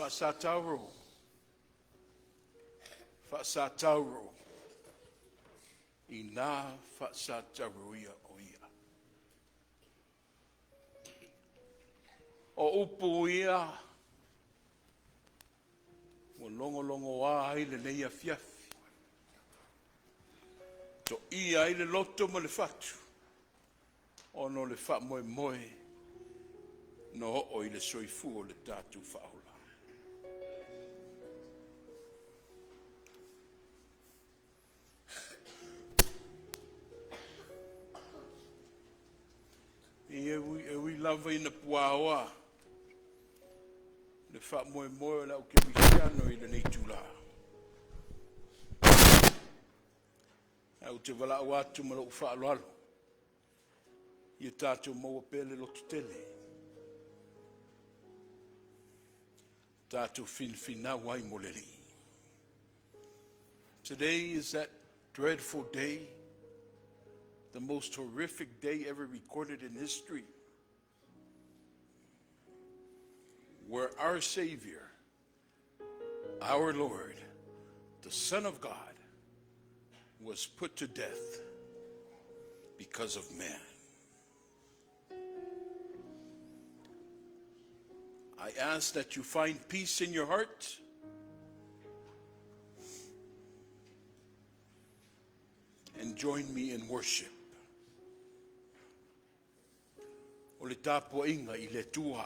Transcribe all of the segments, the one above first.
Whasatauro. Whasatauro. Ina whasatauruia oia. O upu ia. Mo longo a ai le leia fiafi. To ia ai le loto mo le fatu. Ono le fa moe. No o i le soifu o le tatu whaola. E ui lava ina puaoa. Le wha moe la o ke wisiano i le neitula. Au te wala o atu ma lo wha aloalo. Ia tātou maua pele lotu tele. Tātou finfina wai moleli. Today is that dreadful day, the most horrific day ever recorded in history, where our Savior, our Lord, the Son of God, was put to death because of man. I ask that you find peace in your heart. And join me in worship. O le tāpua inga I le tua.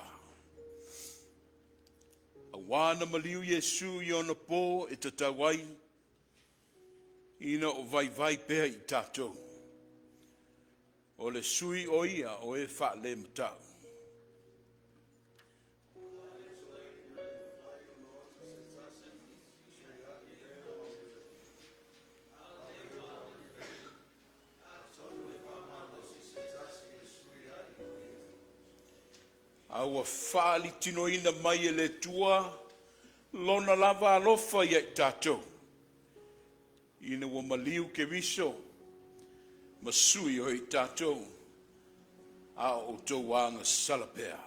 A wana maliu Yesu I ona po e tatawai. Ina o vai pea I tātou. O le sui o ia o e wha le matau. Aua whaali tino ina mai e le tua, lona lava alofa ia I tātou. Ina wa maliu ke viso, masui o I tātou, a o tō wanga salapea.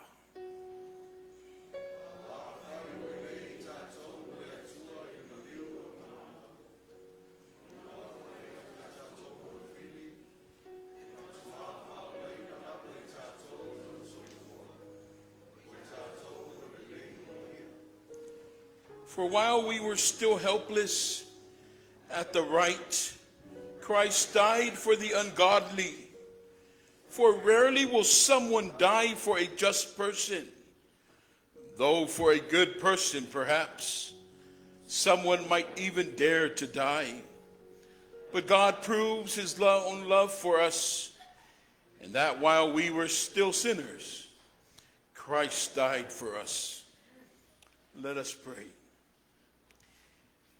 For while we were still helpless at the right, Christ died for the ungodly. For rarely will someone die for a just person, though for a good person, perhaps, someone might even dare to die. But God proves his own love for us, and that while we were still sinners, Christ died for us. Let us pray.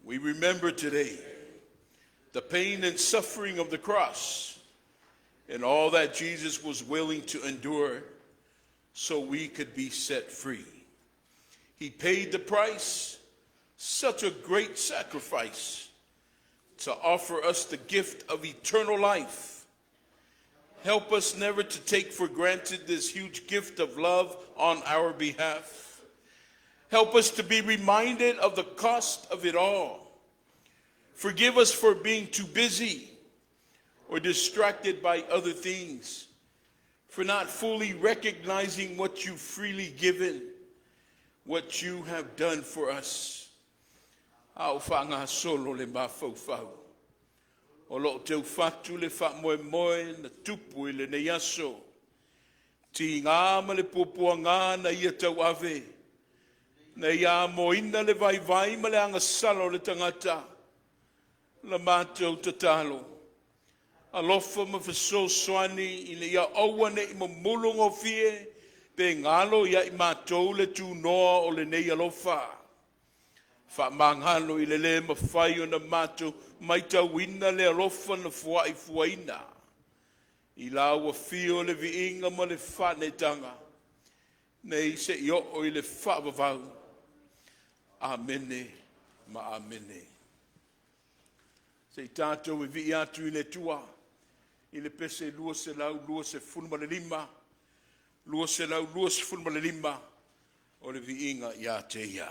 We remember today the pain and suffering of the cross and all that Jesus was willing to endure so we could be set free. He paid the price, such a great sacrifice, to offer us the gift of eternal life. Help us never to take for granted this huge gift of love on our behalf. Help us to be reminded of the cost of it all. Forgive us for being too busy or distracted by other things, for not fully recognizing what you've freely given, what you have done for us. Au whanga solo le mafau. O lo te ufatu le wha moe na tupu I le neiaso. Ti ngā ma le pupua ngā na ia tau ave. Na ia moina le vai ma le anga salo le tangata. La mātou tatalo. Alofa ma whaso soani I le ia aua ne I mamulungo fie, pe ngalo ia I mātou le tū noa o le nei alofa. Wha mangalo I le mafai o na mātou mai tauina le alofa na fuaina. I laua fio le viinga ma le whanetanga. Nei se I o I le whaavavau. Amene ma amene. Se tātou I vi atu I le tua. I le pese lua se lau, lua se funma le lima. Lua se lau, lua se funma le lima. O le viinga ia te ia.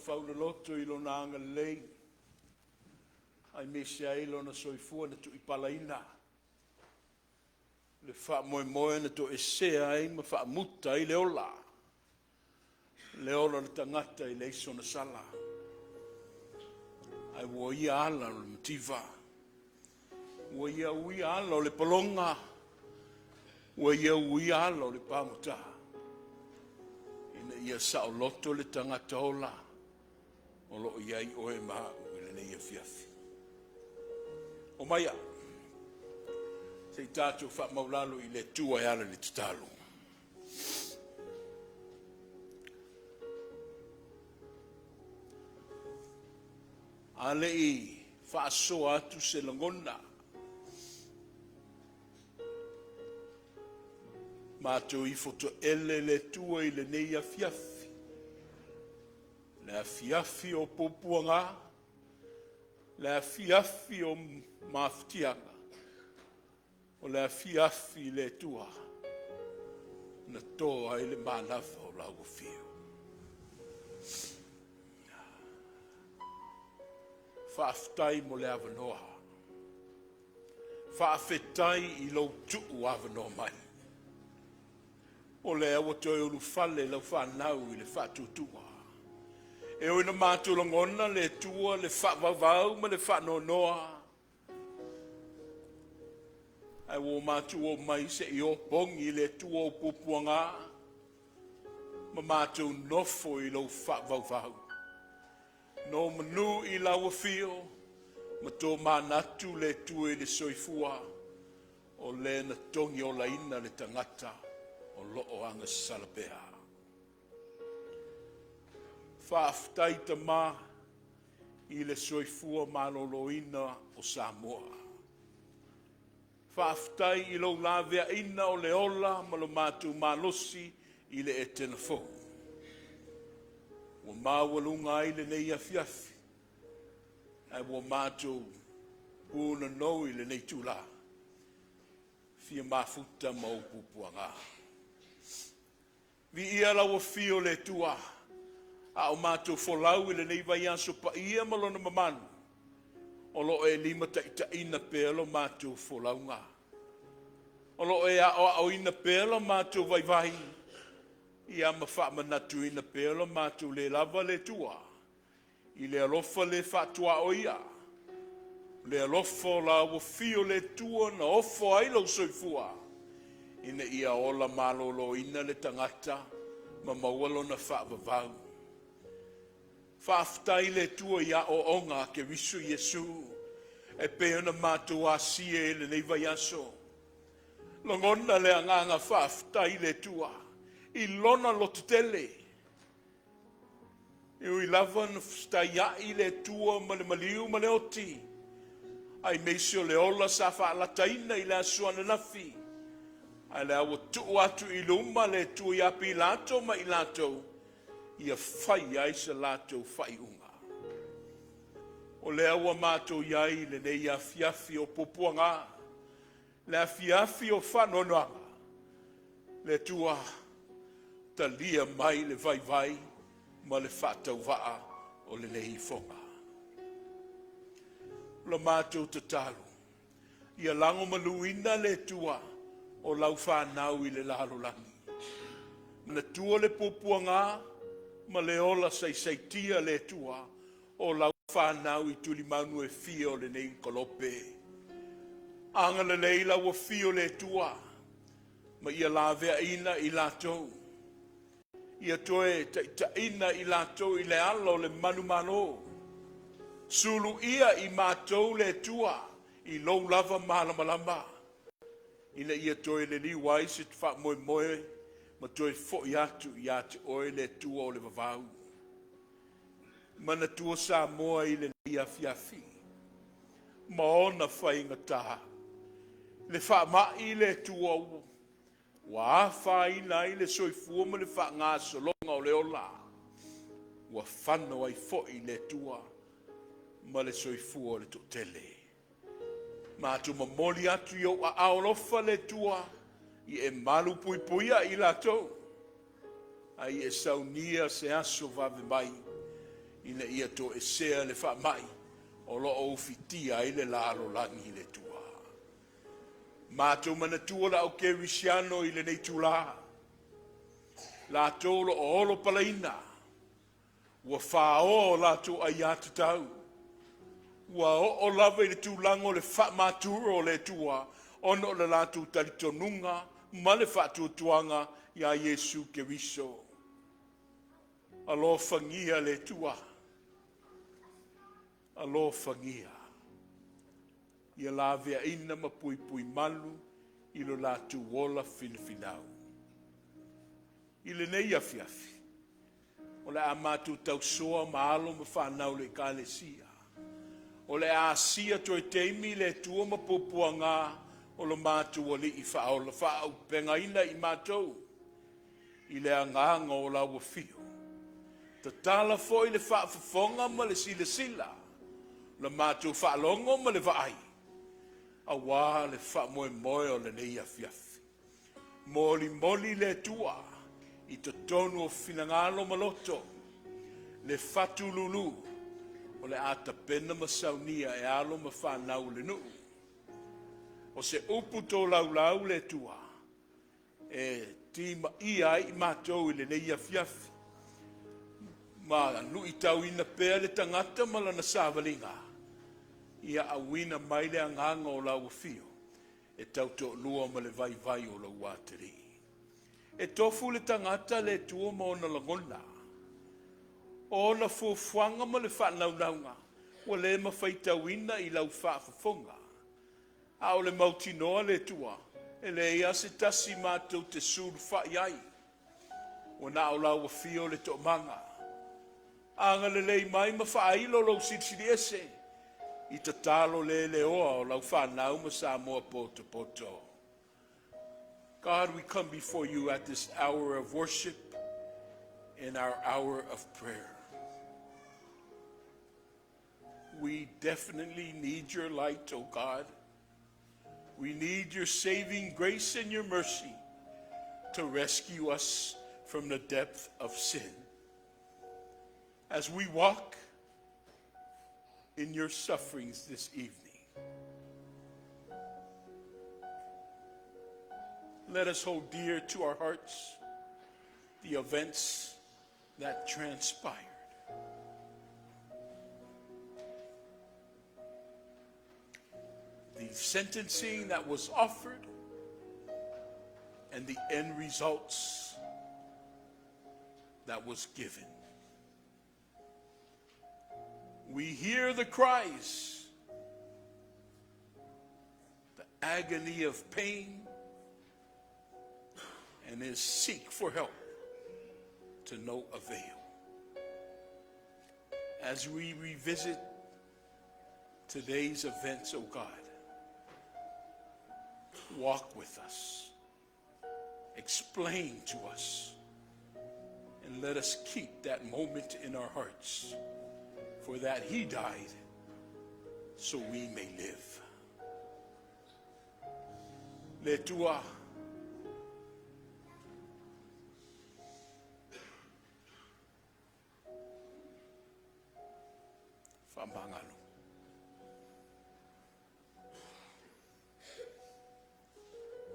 fauna loto I lona anga lei. Ai me se ai lona soifua na tu I palaina. Le wha moe moe na to e sea ai ma wha muta I le ola. Le ola na tangata I le iso na sala. Ai wo ia ala o le mativa. Wo ia ui ala o le palonga. Wo ia ui ala o le pamuta. Ina ia sa o loto le tangata ola. O lo iai oe maa ui le ia fiafi. O maia. Se tātou wha maulalo I le tua e ala le tatalu. Ale I wha asoa atu se langona. Mātou I foto ele le tua I le nei a fiafi. Le a fiafi o popuanga. Le a fiafi o maftianga. O le afiafi le tua na toa I le manafa o lau fio. Whaaftai mo le avanoa. Whaafetai I lau tuu avanoa mai. O le awa toi ulu fale lau whanau I le whatutua. E o ina mātulangona le tua le whavavau ma le whanonoa. Ai wo mātu o mai se I o pongi le tua o pupuanga. Ma mātu nofo I lau whavavau. No manu I lau fio. Ma tō mānatu le tua I le soifua. O le na tongi o laina le tangata. O loo anga salapea. Whaaftai ta mā. I le soifua maloloina o Samoa. Whaaftai I lau lawea ina o le ola ma lo mātu malosi I le Etena fo. Wa mawalunga I le nei afiafi. Ai wa mātu puna no I le nei tula. Fia mafuta ma upupuanga. Vi ia lau fio le tua. A o mātu folau I le nei vaia sopa ia malona mamanu. O lo e lima ta ina pelo mātou folaunga. O lo e a ina pelo mātou vai vai. Ia ma wha manatu ina pelo mātou le lava le tua. I le alofa le whatua o ia. Le alofa la o fio le tua na ofo ailo soifua. Ina ia ola malolo ina le tangata ma mawalo na wha vavau. Whaaftai le tua ia o onga ke visu Yesu. E peona mātou a sie le nei vai aso. Longona le anganga whaaftai le tua. I lona lo tutele. E ui lava na stai I le tua ma le maliu ma le oti. Ai meisio le ola sa whaalataina I le asuana nafi. Ai le awa tuu atu I luma le tua I api lato ma I lato. Ia whai ai sa lato whai unga. O le awa mātou iai le nei afiafi o pupuanga. Le afiafi o whanonoanga. Le tua talia mai le vai vai ma le whatau waa o le nei fonga. La mātou tatalu. Ia lango maluina le tua o lau whanau I le lalolangi. Na tua le pupuanga ma le ola saitia le tua o lau whanau I tuli manu e fio le nei kolope. Anga le leila wa fio le tua. Ma ia lavea ina I lato. Ia toe ta ina I lato I le alo le manu mano. Sulu ia I matou le tua. I lou lava malamalama. Ina ia toe le liwai sit fa moe moe. Ma toe fo iatu I ate oe le tua o le vavau. Mana tua sa moa I le ia fiafi. Ma ona whainga taha. Le wha mai le tua ua. Wa whaina I le soifua ma le wha ngā solonga o le ola. Wa whano ai fo I le tua. Ma le soifua o le totele. Ma tu mamoli atu yo a aolofa le tua. I e malu pui I lato. Ai e saunia se aso vave mai. ina ia to e sea le wha mai, o lo o fitia i le lalo langi le tua. Mātou mana tua la o ke risiano i le nei tula. La tolo o olo palaina. Ua whao la to ai atu tau. Ua o lava i le tūlango le wha māturo o le tua. Ono le la tu talitonunga, ma le wha tuatuanga ia Yesu ke riso. Alo fangia le tua. Alo fangia. Ia la vea ina ma pui pui malu, ilo la tu wola filfinau. Ile nei afiafi. O le amatu tau soa maalo ma whanau le kalesia. O le asia toi teimi le tua ma pupuanga o le matu o li i whao le whao penga ina i matou. I le anganga o la wafio. Ta tala fo i le whaafafonga ma le sila sila. Le matu whaalongo ma le vaai. A wā le wha moe moe o le nei afiafi. Moli moli le tua, i to tonu o finangalo maloto, le fatu lulu, o le ata pena masaunia e alo ma whanau le nuu. O se upu tō lau le tua, e tima ia i mātou i le nei afiafi. Ma nui tau ina pēr le tangata ma lana sāwalinga. Ia awina mai le anganga o lau fio, e tau to lua ma le vai vai o lau wateri. E tofu le tangata le tua ma ona langona. O na fuafuanga ma le whanaunaunga, o le mafai tauina i lau whaafafonga. A o le mautinoa le tua, e le ia se tasi mātou te suru whaiai. O na o lau fio le to manga. Anga le lei mai ma whaailo lau siri ese. I ta talo le oa o lau whanau ma sa moa poto poto. God, we come before you at this hour of worship and our hour of prayer. We definitely need your light, oh God. We need your saving grace and your mercy to rescue us from the depth of sin. As we walk in your sufferings this evening, let us hold dear to our hearts the events that transpired. The sentencing that was offered and the end results that was given. We hear the cries, the agony of pain, and is seek for help to no avail. As we revisit today's events, oh God, walk with us, explain to us, and let us keep that moment in our hearts, for that he died so we may live. Le tua whamangalo.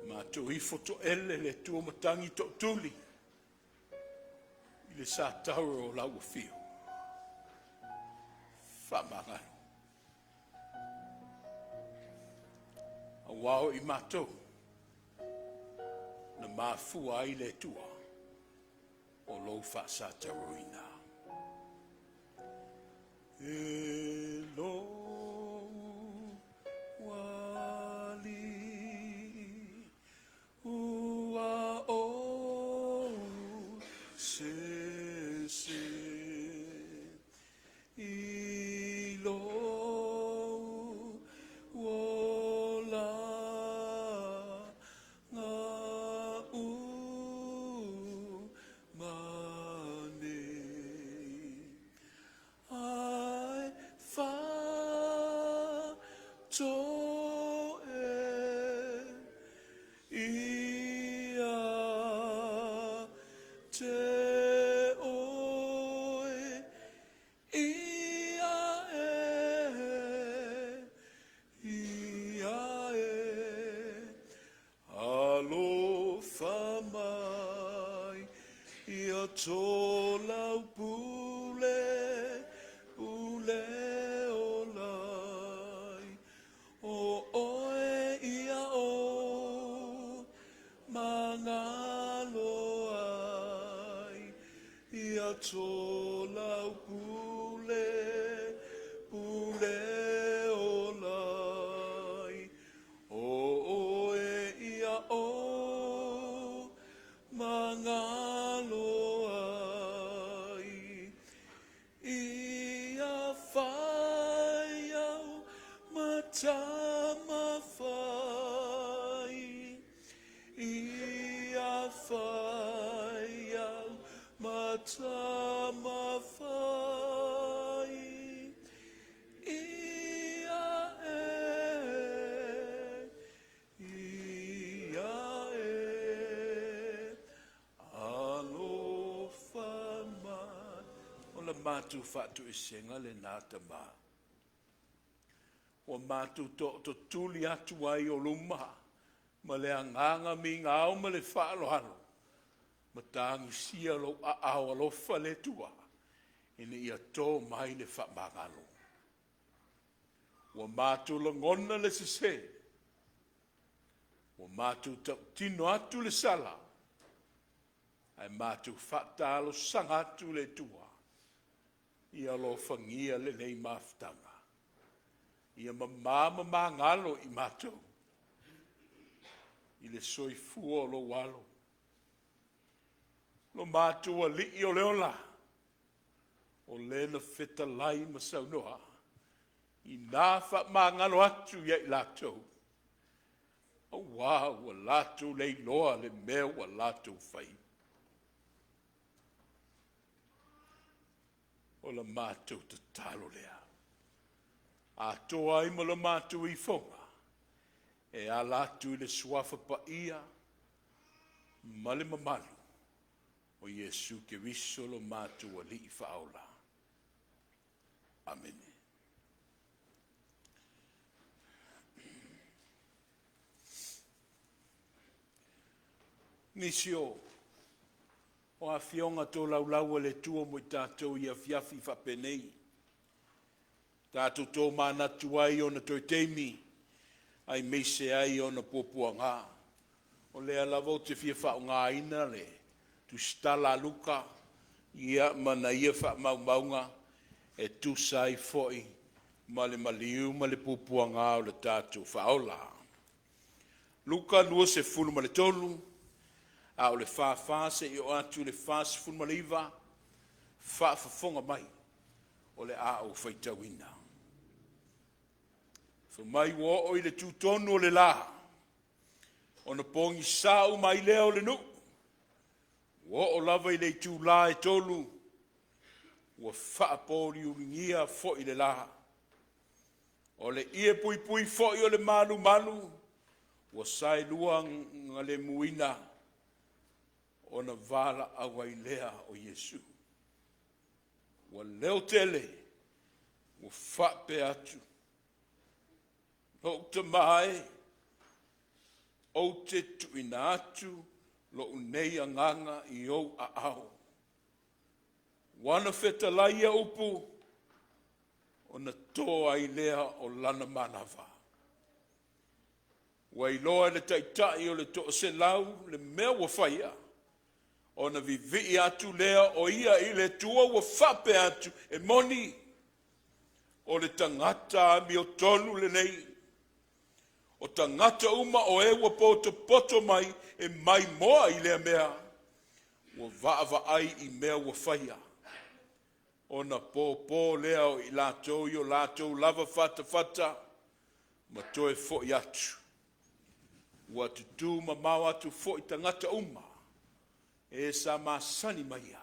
Ma tui foto ele le tua matangi to tuli. I le sa tauro o lau fio. Whamangalo. A wao I matou. Na mafua I le tua. O lou wha sa taroina. Elo wali ua o se ilo wola nga u mane. I tolau pule, pule o lai. O oe ia o, mangalo ai. Ia tolau pule, pule o lai. O oe ia o, mangalo ai. Ia whai au mata mafai. Ia whai au mata mafai. Ia alofa mai. O la mātu whatu I senga le nāta mā. O mātu to tuli atu ai o luma. Ma le anganga mi ngāo ma le whaalohalo. Ma tāngi sia lo a au alofa le tua. Ine ia tō mai le whaamangalo. O mātu la ngona le sese. O mātu tino atu le sala. Ai mātu whaatalo sangatu le tua. Ia lo whangia le nei maftanga. Ia mamama mangalo I mātou. I le soifua lo walo. Lo mātou a li o leola. O lena feta lai masau noa. I nā wha mangalo atu ia I lātou. O wā wa lātou lei loa le mea wa lātou whai. O la mātou te talo lea. A toa I ma la mātou I whonga. E a lātou I le suafa pa ia. Male mamalu. O Yesu ke viso lo mātou a li I whaola. Amen. Nisio. O a fionga tō laulau le tua mo I tātou I a fiafi whapenei. Tātou tō mānatu ai o na toi teimi. Ai meise ai o na pōpua ngā. O lea lavo te fia whao ngā ina le. Tu stala luka. Ia mana ia wha maunga. E tu sai foi. Ma le maliu ma le pōpua ngā o le tātou whaola. Luka lua se fulu ma le tolu. A o le whawhase I o atu le whase fulmaliva, whawhafonga mai o le a o whaitawina. Whamai wo o I le tūtonu o le la, o na pongi sau mai leo le nu, wo o lava I le tū la e tolu, wa whaapori uringia fo I le la, o le ie pui pui fo I o le malu malu, wa sai lua ngale muina, o na vala awai lea o Yesu. Wa leo tele, wa whape atu. Lo te mai, o te tuina atu, lo unei anganga I o a au. Wana feta laia upu, o na toa I lea o lana manava. Wa iloa le taitai o le toa se lau, le mea wa whaia. O na vivi atu lea o ia I le tua wa whape atu e moni. O le tangata mi o tonu le nei. O tangata uma o e wa poto mai e mai moa I lea mea. Wa vaava ai I mea wa whaia. O na pō lea o I lātou I o lātou lava fata. Ma toe fo I atu. Wa tutu ma mau atu fo I tangata uma. E sa masani maia.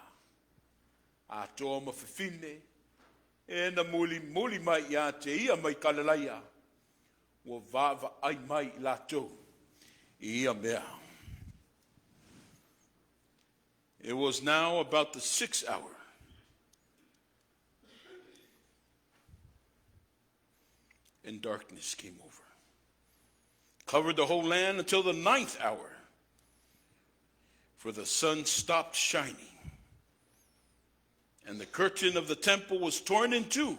A toa mawhewhine. E na muli mai ia te ia mai kalalaia. Wa vava ai mai lato. Ia mea. It was now about the 6th hour. And darkness came over. Covered the whole land until the 9th hour. For the sun stopped shining, and the curtain of the temple was torn in two,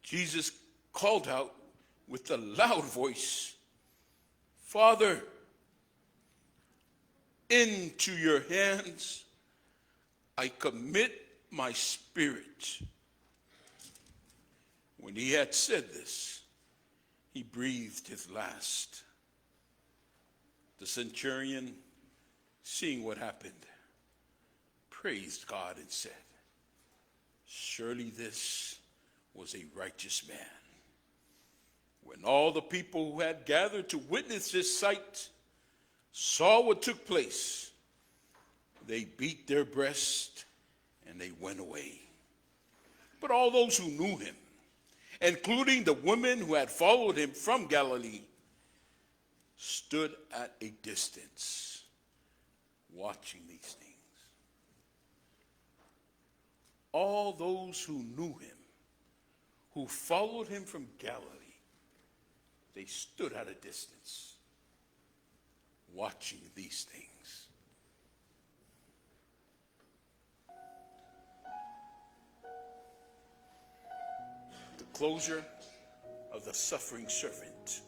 Jesus called out with a loud voice, "Father, into your hands I commit my spirit." When he had said this, he breathed his last. The centurion, seeing what happened, praised God and said, "Surely this was a righteous man." When all the people who had gathered to witness this sight saw what took place, they beat their breast and they went away. But all those who knew him, including the women who had followed him from Galilee, stood at a distance watching these things. All those who knew him, who followed him from Galilee, they stood at a distance watching these things. The closure of the suffering servant.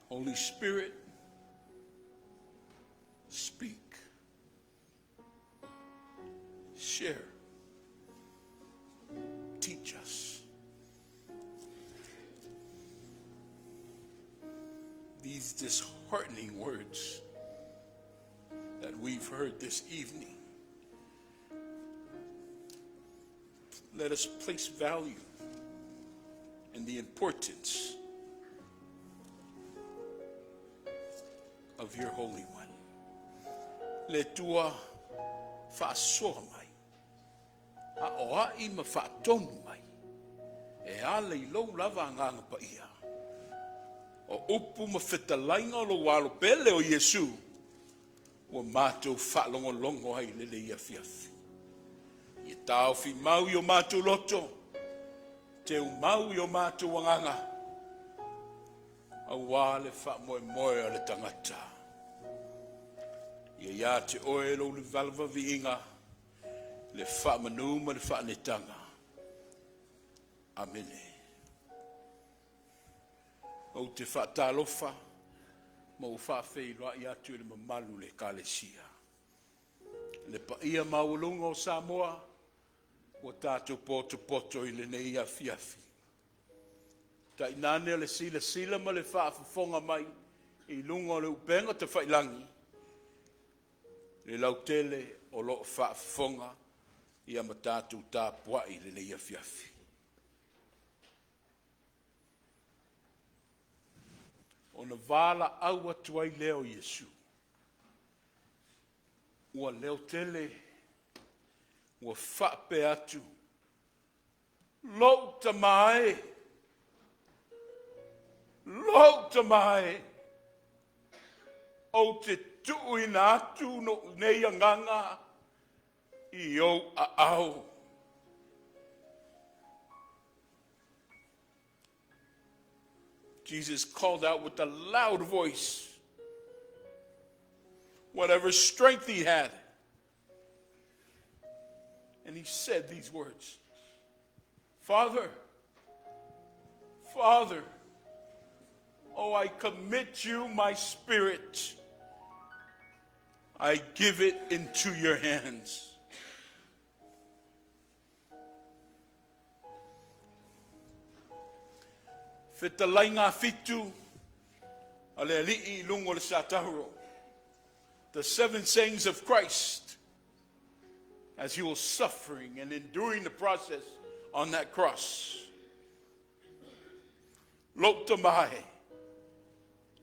Holy Spirit, speak, share, teach us. These disheartening words that we've heard this evening, let us place value in the importance of your Holy One. Le tua whaasoa mai, a oai ma whaatonu mai, e ale I lou lava nganga pa ia. O upu ma whetalainga lo walo pele o Yesu, wa mātou whaalongolongo hai lele ia fiafi. I tau fi mau I o mātou loto, te mau I o mātou wanganga, a wale wha moe moe ale tangata. Ia te oe lo le valva viinga, le wha manuma le wha netanga. Amene. O te wha talofa, ma o wha wheiroa I atu le mamalu le kalesia. Le pa ia maulunga o Samoa, o tātou poto I le neia fiafi. Ta inane le sila ma le wha fonga mai, I lunga le upenga te whailangi. Le lautele o lo wha fonga, ia ma tātou tā puai le neia fiafi. O na vala au atu ai leo Yesu. Ua leo tele, ua whape atu. Lau tamai, o te tui na atu no nei anganga, I o a au. Jesus called out with a loud voice, whatever strength he had. And he said these words, Father, Father, oh, I commit you my spirit. I give it into your hands. Fitalainga fitu, ale ali'i lungo le satahuro. The 7 sayings of Christ as he was suffering and enduring the process on that cross. Lotamai,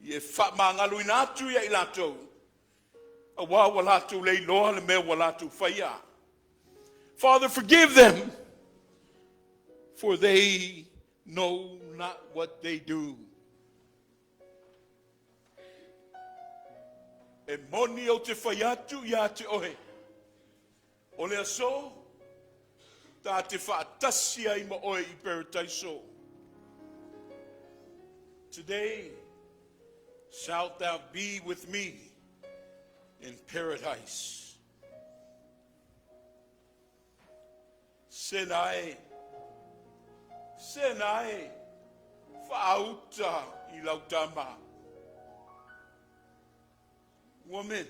ye fatmangalu inatu ya ilato, awa walatu le loa le me walatu faya. Father, forgive them, for they know not what they do. E moni o te whaiatu ia te ohe. O lea so, tā te whaatasi ai ma oe I paradaiso. Today, shalt thou be with me in paradise. Senai, fa'auta I lautama. Woman,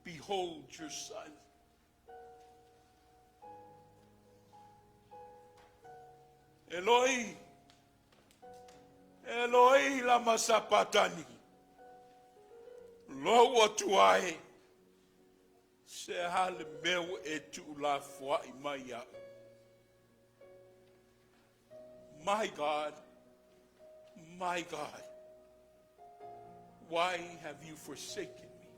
behold your son. Eloi, Eloi lama sapatani. Lo atuai. Se hale meu e tu la fwa I maya. My God, why have you forsaken me?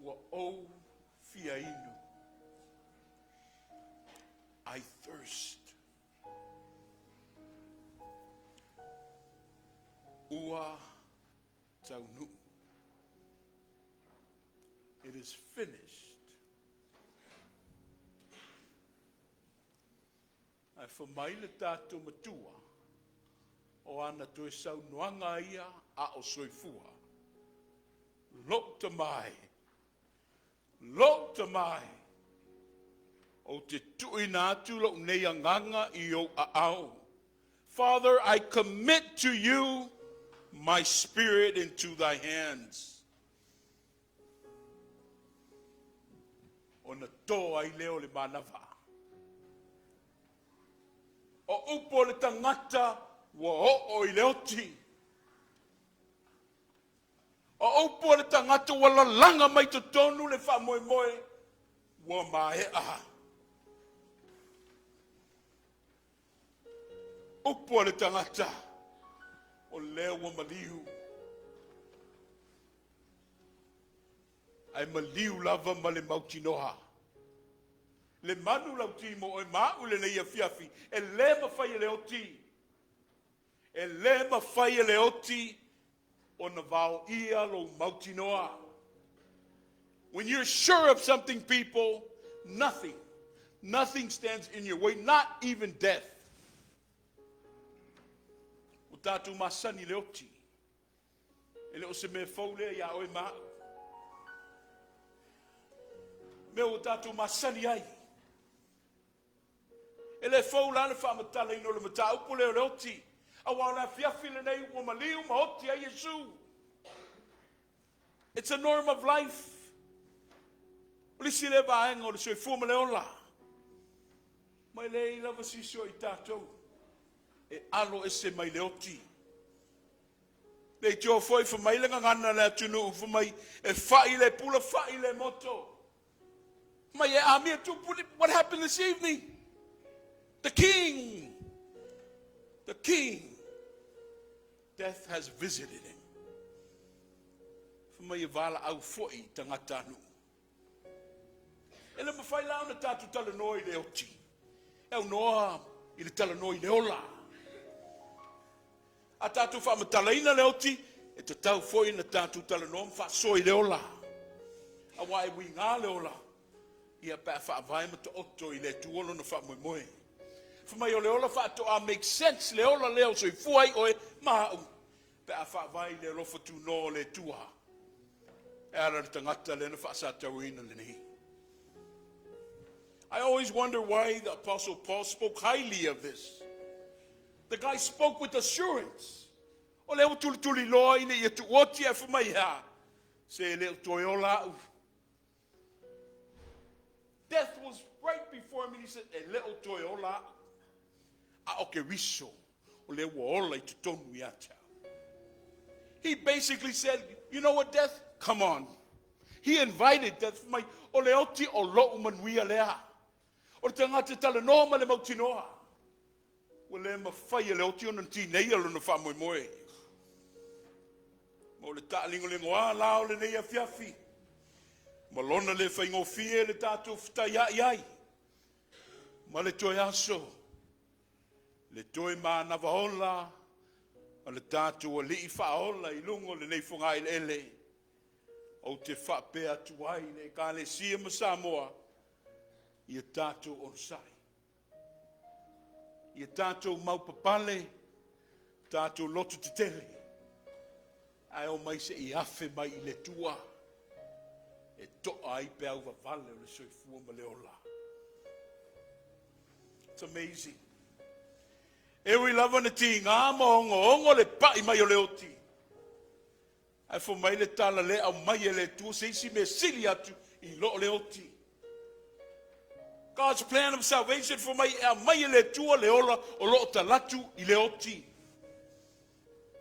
Wa o fiainu. I thirst. Ua taunu. It is finished. Ai whamaile tātou matua o ana toe sau noanga ia a o soifua. Lok tamai. O te tuina atu lo nei anganga I o aao. Father, I commit to you my spirit into thy hands. O na tō ai leo le manava. O upo le tangata wa o I leoti. O upo le tangata wa la langa mai to tonu le wha moe moe wa mae aha. Upo le tangata o leo wa maliu. Ai maliu lava ma le mautinoa. Le manu lauti mo o mau le nei afiafi. E le mafai le oti. E le mafai le oti o na vaoia lo mautinoa. When you're sure of something, people, nothing stands in your way, not even death. O tātou masani le oti. E le o se me faule ia oi mau. Me o tātou masani ai. Ele fou la le whamatala ino le mata upo leo le oti. A wala fiafi le nei ua maliu ma oti a Yesu. It's a norm of life. Ulisi le vaenga o le soi fuma le ola. Mai le ila vasisio I tātou. E alo ese mai le oti. Le tio foi whamai le ngangana le atunu. Whamai e whai le pula whai le moto. Mai e amia tu, what happened this evening? The king, death has visited him. Whamai e vala au foi tangatanu. Ele mawhai lau na tātu talanoi le oti. Eo noa I le talanoi le ola. A tātu whamatalaina le oti, e te tau foi na tātu talanoa mwhasoi le ola. A wai wi ngā le ola. Ia pā whaavai ma to oto I le tuolo na whamoemoe. Whamai o le ola whaatoa make sense le ola leo soi fuai oe mahau. Pā whaavai le lofa tu no le tua. E ara le tangata le na whaasatauina le nei. I always wonder why the Apostle Paul spoke highly of this. The guy spoke with assurance. O leo tuli loa ina ia tu oti e whamai ha. Se leo toi ola au. Death was right before him and he said, e leo toi ola. A oke riso. O leo ola I tutonu iata. He basically said, you know what, death? Come on. He invited death. O leo ti o lo umanuia lea. O te ngata talanoa ma le mautinoa. O le mawhai leo ti o nanti nei alo na whamoe moe. Mo le ta'alingo le ngoa lao le nei a fiafi. Malona le whaingofie le tātou whtai ai. Ma le toi aso. Le toi mā navahola. Ma le tātou a li I whaola I lungo le nei whungai le ele. O te whapea tuai le ka le sia ma Samoa. I a tātou on sai. I tātou maupapale, tātou lotu te tele. Ai o mai se I afe mai I le tua. E toa ai pe au vavale o le soifua ma le ola. It's amazing. E ui lava na ti ngā ongo le pai mai o le oti. Ai fo mai le tala le au mai e le tua se isi me sili atu I lo le oti. God's plan of salvation for mai e le tua le ola o lo talatu I le oti.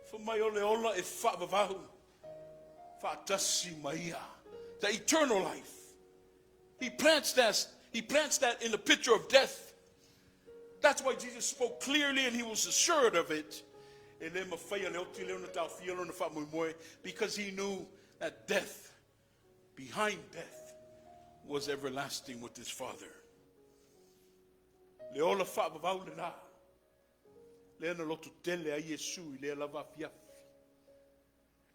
For mai o le ola e whaavavahu. Whaatasi mai ia. The eternal life. He plants that in the picture of death. That's why Jesus spoke clearly and he was assured of it. Because he knew that death, behind death, was everlasting with his Father. Leola whaavavaulena. Leana lotu tele a Yesu I le lava fiafi.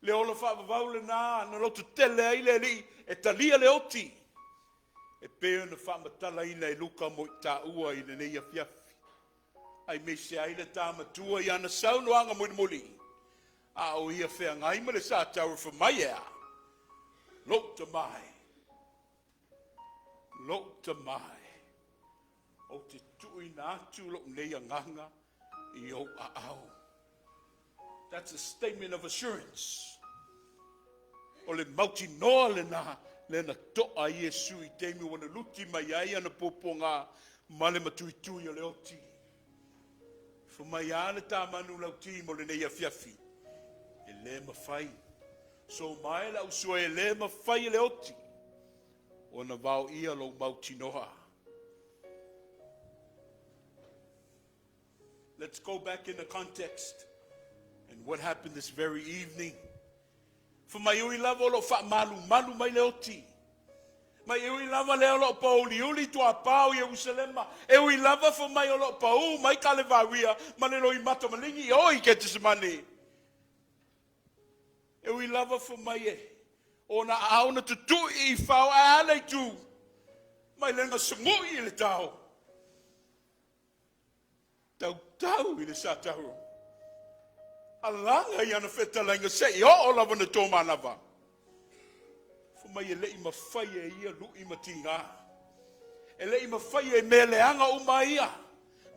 Leola whaavavaulena na lotu tele a ile li e talia leoti. E peo na whaamatala ina e luka mo ta ua I le neia fiafi. Ai me se aile tāmatua I ana saunoanga muli. A o ia whea ngai ma le sa taura for mai ea. Lok ta mai. Lok ta mai. O te tui nā atu lok neia nganga I o a au. That's a statement of assurance. O le mautinoa le na toa Yesu I teimi wana luti mai ai ana poponga ma le matuitui o le oti. For mai ana tā manu lauti mo le neia fiafi. E le mafai. So mai la usua e le mafai le oti. O na vaoia lo mautinoa. Let's go back in the context and what happened this very evening. For mai ui lava lo wha malu mai le oti. Mai ui lava leo lo pauliuli tua pau Jerusalema. E ui lava for mai o lo pau mai kale vaoia ma le loi mata malingi oi ke te semane. E ui lava for mai e. O na auna tutu I whao a alei tu. Mai lenga sumui I le tau. Tau I le sa tau. Alanga I ana whetalenga se I o lava na tō manava. Mai e lei mawhai e ia lui matinga. E lei mawhai e me leanga o mai ia.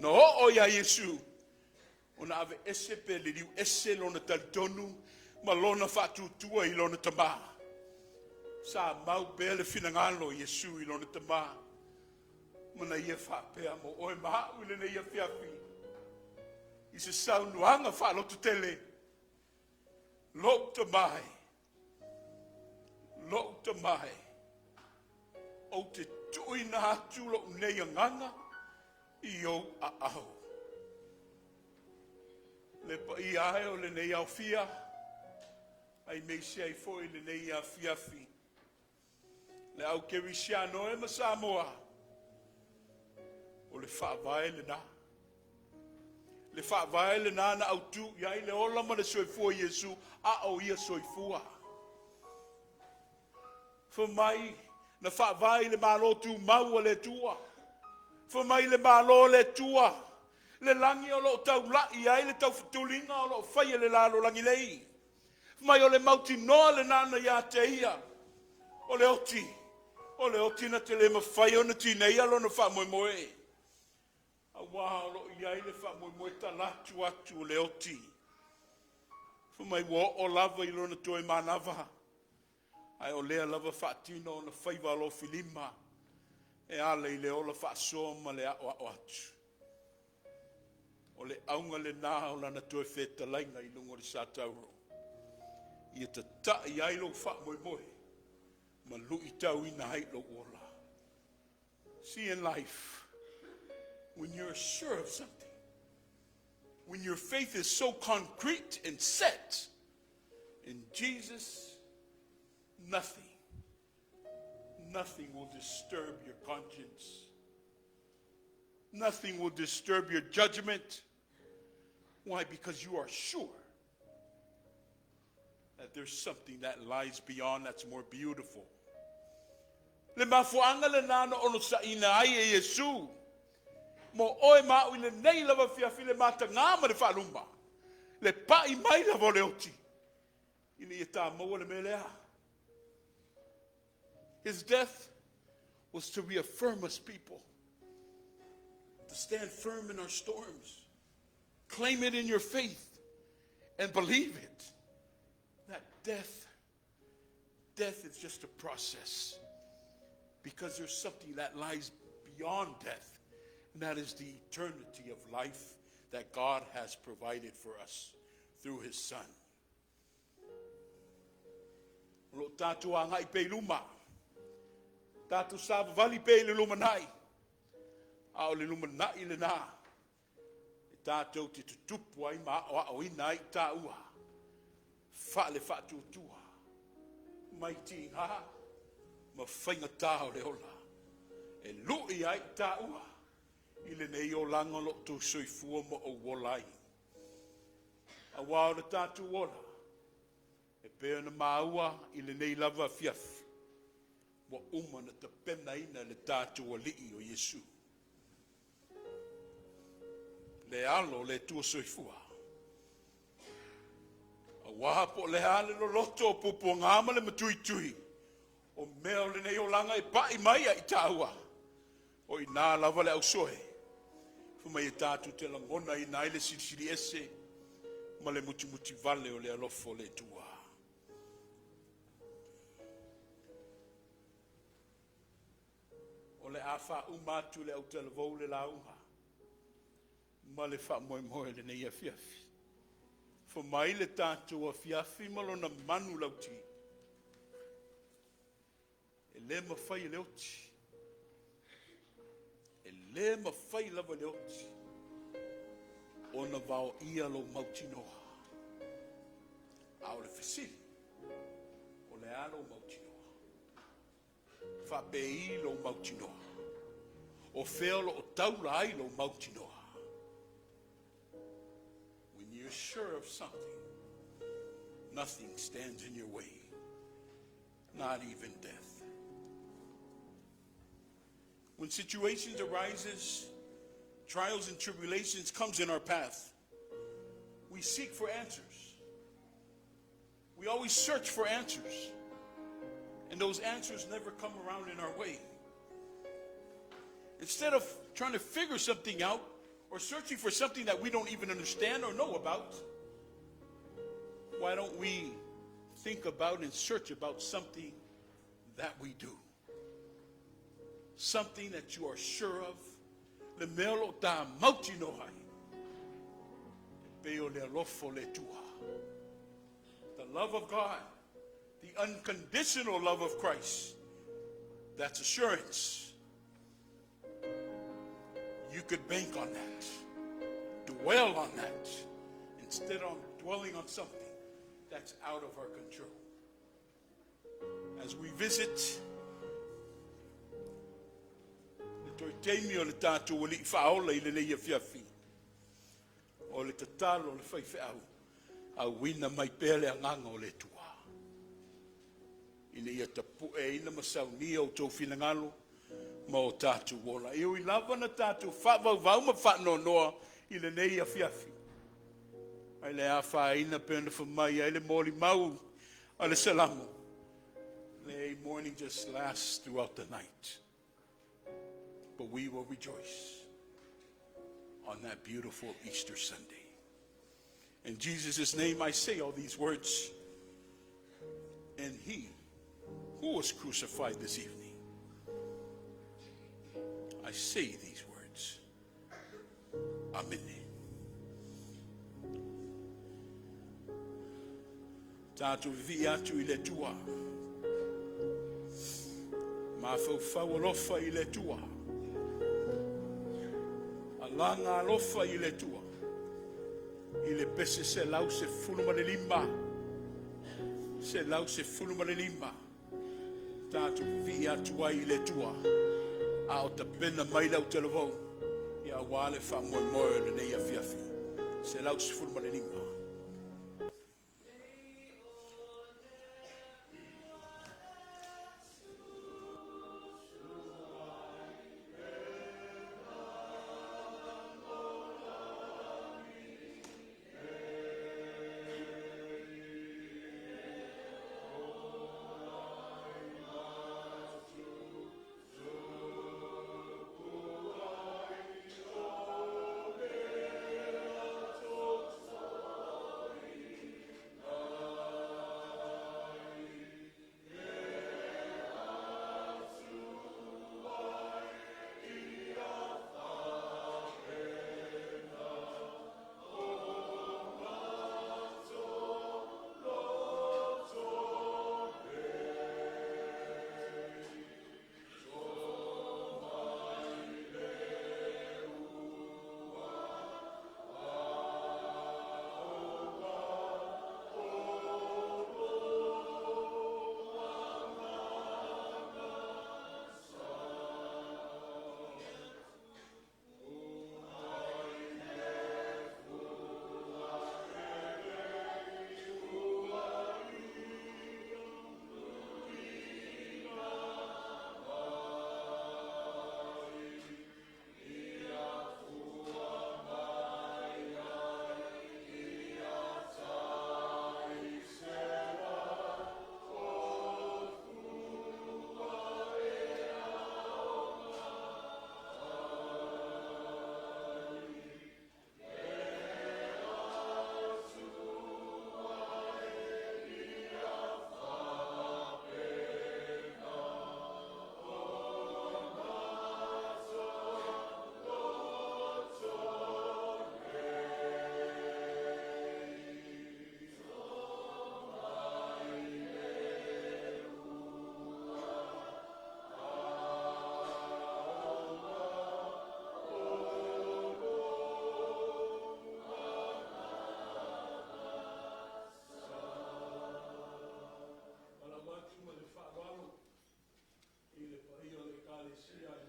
No o ia Yesu. Ona ave ese pe le liu ese lona talitonu. Ma lona whatutua I lona tama. Sa mau pe le finangalo Yesu I lona tama. Mana ia whapea mo oe maha ule ne ia fiafi. I se saunuanga whalotu tele. Lok tamai. Lo te mai. O te tui na atu lo nei nganga I o a au. Le pa I ae o le nei au fia. Ai mei se ai foi le nei a fiafi. Le au kerisiano e ma Samoa. O le whaavae le na. Le whaavae le na na au tu. Iai le ola ma le soifua Yesu. A o ia soifua. For mai na whaavai le malo tu maua le tua. For mai le malo le tua. Le langi o lo tau lai ai le tau futulinga o lo whaia le lalo langi lei. Mai o le mautinoa le nana ia te ia. O le oti. O le oti na te le mawhai o na tinei alo na wha moe moe. A waha o lo iai le wha moe moe ta latu atu o le oti. For mai wo o lava I lona toi manava. Ai o lea lava whaatino na whaiva alo filima. E ale I le ola whaasoa ma le ao atu. O le aunga le nā o lana toe wheta lainga I lungo le sātauro. I ta ta I ailo wha moe moe. Ma lui tau I na hailo ola. See in life, when you're sure of something, when your faith is so concrete and set in Jesus, nothing will disturb your conscience. Nothing will disturb your judgment. Why? Because you are sure that there's something that lies beyond that's more beautiful. Le mafuanga le nana ono sa ina ai e Yesu. mo oe ma ile nei lava fiafi le matanga ma le whalumba. Le pai mai lava le oti. Ina ia tā maua le melea. His death was to reaffirm us people. To stand firm in our storms. Claim it in your faith. And believe it. That death is just a process. Because there's something that lies beyond death. And that is the eternity of life that God has provided for us through his Son. Lo tātou angai pe luma. Tātou sāba vali pe le luma nai. Ao le luma nai le nā. E tātou te tutupu ai ma o ina ai tā ua. Wha le wha tūtua. Mai ti ha. Ma whainga tāo le ola. E lui ai tā ua. I le nei o langa lo tō soifua mo o wolai. A wao le tātou ola. E pēr na maua I le nei lava fiafi. Wa umana ta pena ina le tātou alii o Yesu. Le alo le tua soifua. A wapo le ale lo loto o pupo ngama le matui tui. O mea le nei o langa I pai mai ai tāua. O I nā lava le au sohe. Fumai e tātou te langona I nai le sirisiri ese. Ma le muti vale o le alofo le tua. O le afa umatu le au televou le launga. Ma le wha moe le nei a fiafi. Fo mai le tātou a fiafi malona manu lauti. E le mafai le oti. E le mafai lava le oti. Ona vaoia lo mautinoa. Ao le fesili. O le alo mautinoa. Whapei lo mautinoa. O wheo lo o taula ai lo mautinoa. When you're sure of something, nothing stands in your way. Not even death. When situations arises, trials and tribulations comes in our path, we seek for answers. We always search for answers. And those answers never come around in our way. Instead of trying to figure something out or searching for something that we don't even understand or know about, why don't we think about and search about something that we do? Something that you are sure of. Le melo ta mautinoa. Peo le alofo le tua. The love of God. The unconditional love of Christ. That's assurance. You could bank on that. Dwell on that. Instead of dwelling on something that's out of our control. As we visit the Toitemi o le tātou o li whaola I le leia fiafi. O le tatalo o le whaiwhi au. A wina mai pele anganga o le tua. Ina ia tapu e ina masau ni o tō whinangalo ma o tātou wola. E ui lava na tātou whawau ma whano noa I le nei a fiafi. Ai le a whaina pēna whamai, ai le mori mau, ai le salamu. The morning just lasts throughout the night. But we will rejoice on that beautiful Easter Sunday. In Jesus' name I say all these words. And he who was crucified this evening, I say these words. Amen. Tātou vi atu I le tua. Mafau alofa I le tua. Alanga alofa I le tua. I le pese se lau se fuluma le lima. Se lau se fuluma le lima. Tātou vi atu ai le tua. A o ta pena mai lau te lavou. Ia wale wha moe le nei a fiafi. Se lau se fuluma le lima.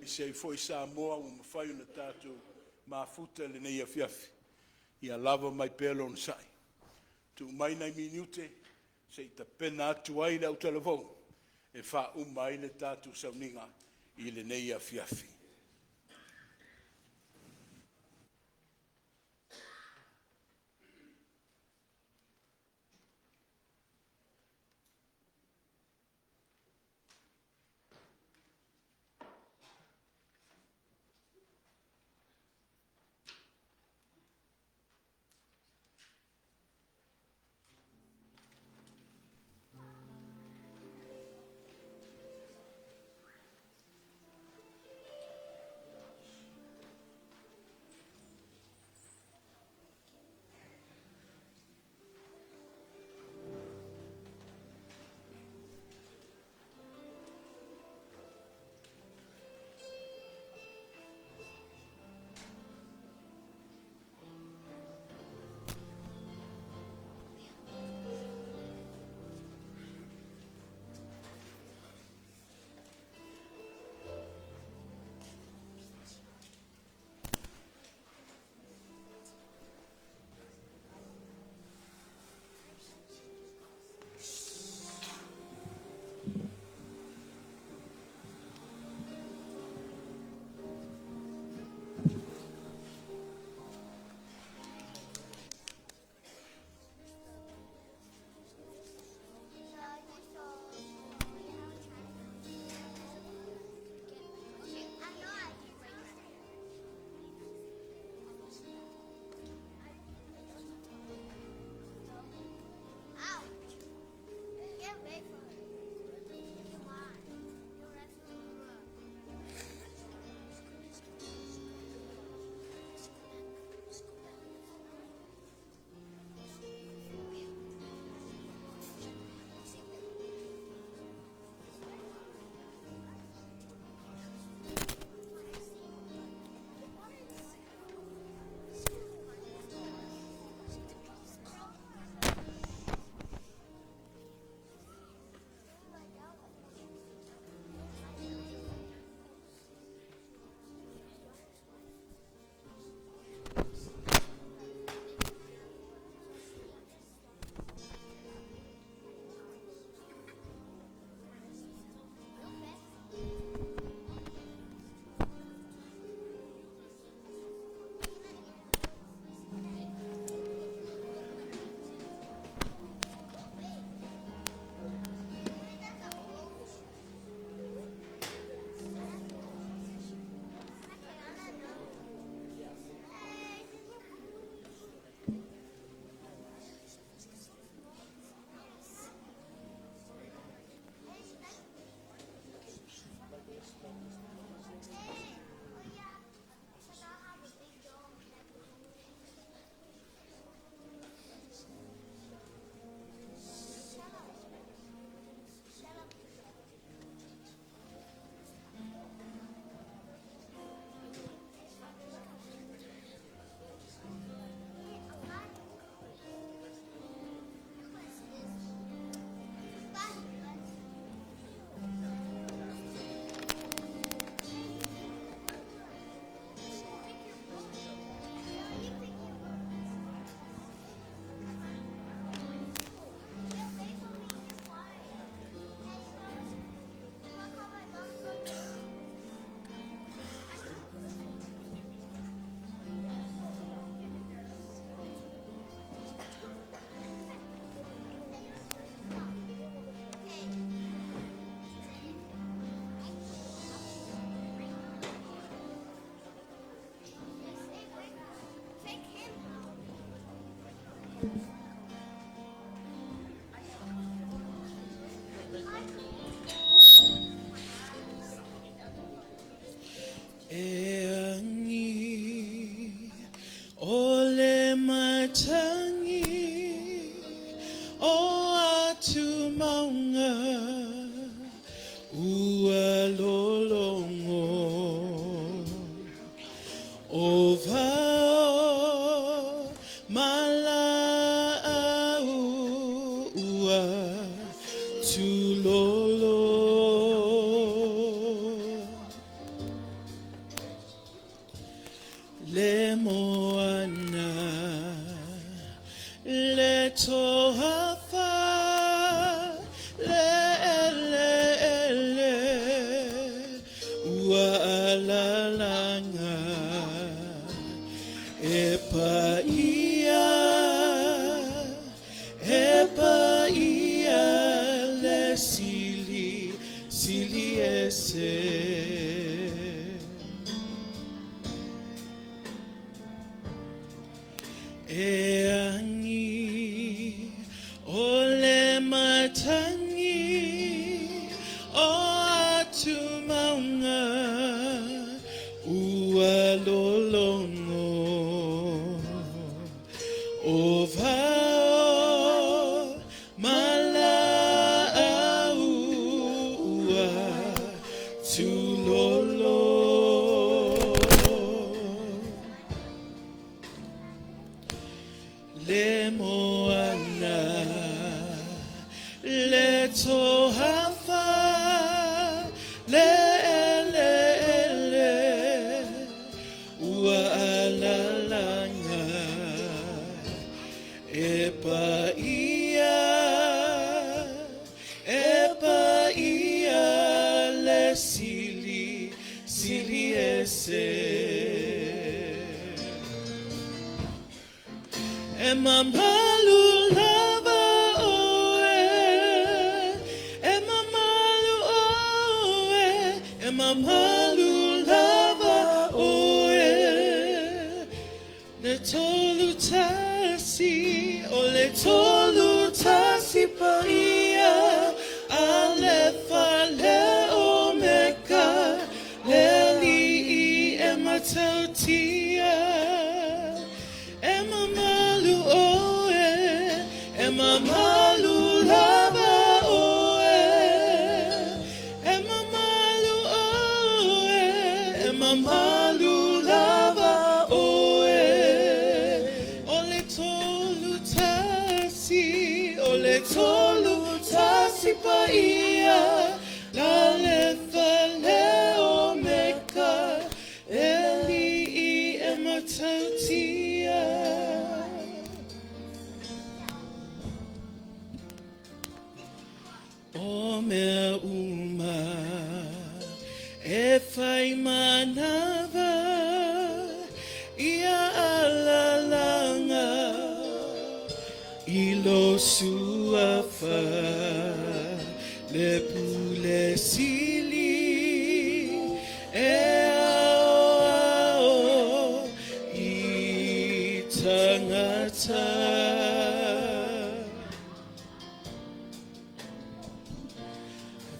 se foi sa moa o mafai na tātou mafuta le nei afiafi. Ia lava mai pelo on sai. Tu mai nei minute, se ta pena atu ai le au telefon, e wha umai le tātou sauninga i le nei afiafi. Over my life. moana le tohafa le ua alalanga e paia le sili ese e angi ole matangi o atu maunga ua lolongo o vao mala ua tulolo le moana le tohafa le ua alalanga e paia le sili ese e mamalu lava oe e mamalu oe e mamalu lava oe le tolu tasi o le tolu tasi paia ale fale omeka le li e matautia mamalu lava oe e mamalu oe e mamalu lava oe ole tolu tasi paia la lefa leo meka eli e matautia o mea uma e whai manava ia alalanga i lo suafa le pule sili e ao i tangata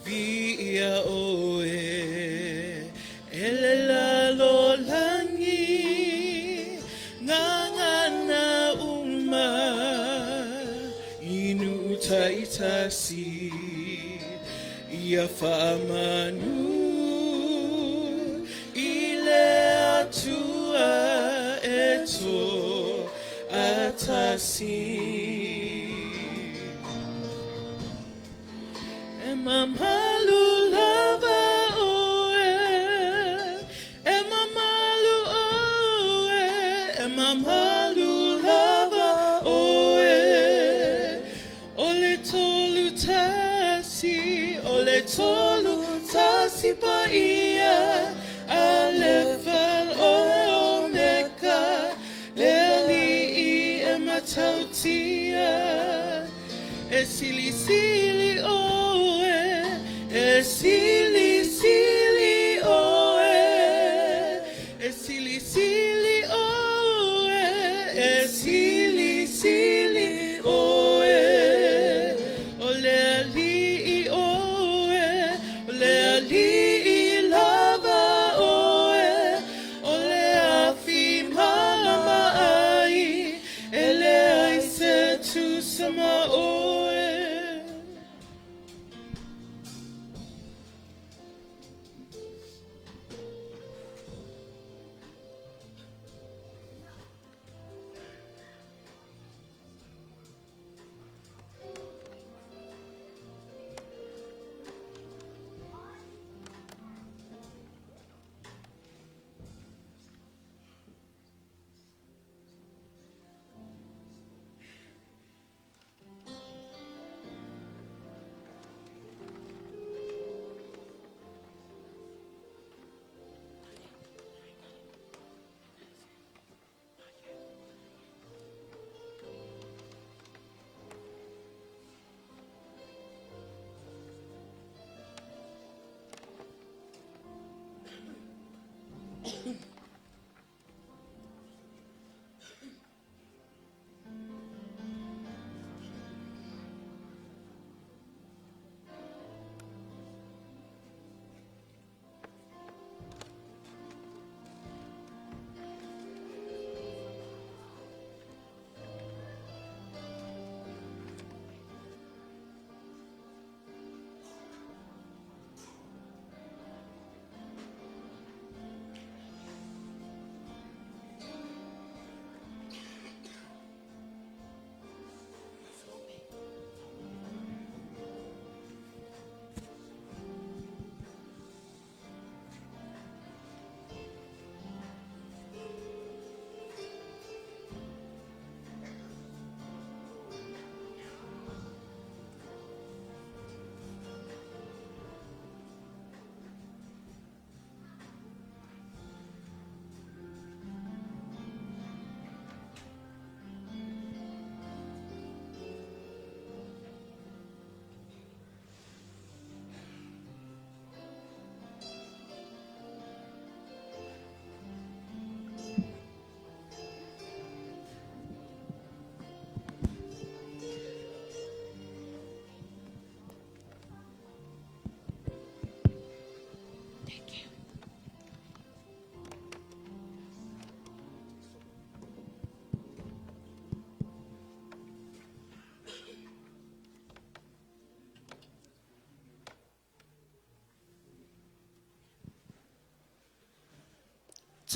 via oe elela lolangi ngangana uma inu taitasi ia famanu ile atua eto atasi mamalu lava oe e mamalu oe e mamalu lava oe ole tolu tasi paia ale fal omeka leli e matautia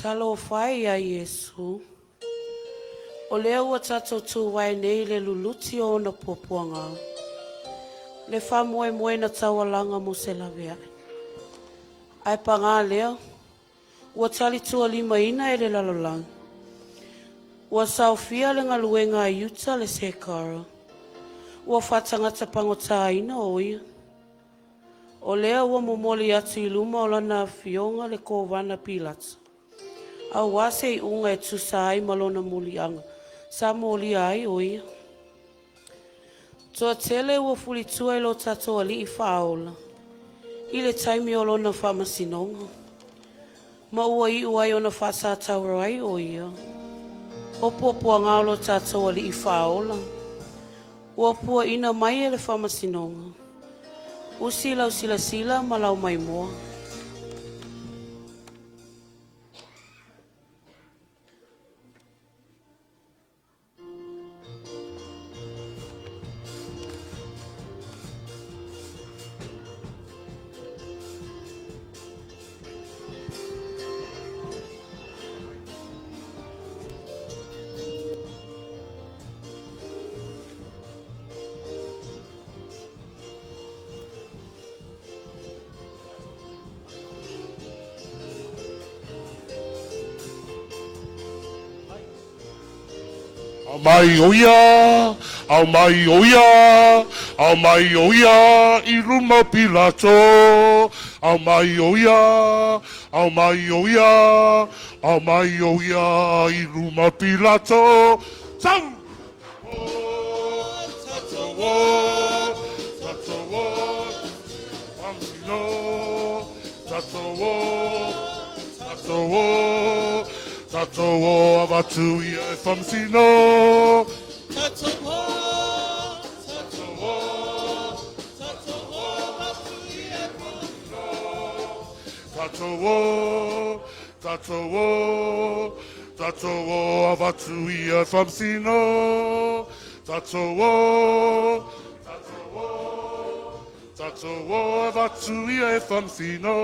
Talo fai a Yesu. O lea ua tatou tu wai nei le luluti o na puapuanga. Le wha moe moe na tawalanga mo se lavea. Ai panga lea. Ua tali tua lima ina e le lalolang. Ua saofia le ngaluenga a Utah le sekara. Ua whatangata pangota ina o ia. O lea ua momoli atu I luma o lana fionga le kovana pilata. A wase I unga e tusa ai malona mulianga. Sa moli ai o ia. Toa tele ua fulitua I lo tato ali I whaola. I le taimi o lona whamasinonga. Ma ua I uai o na whasa tauro ai o ia. O pua ngao lo tato ali I whaola. Ua pua ina mai e le whamasinonga. Usila usila sila malau mai moa. Mai oia, au mai oia, au mai oia, I luma pilato. Au mai oia, au mai oia, au mai oia, I luma pilato. Sau! Tato o avatu I e whamsino. Tato o avatu I e whamsino. Tato o avatu I e whamsino.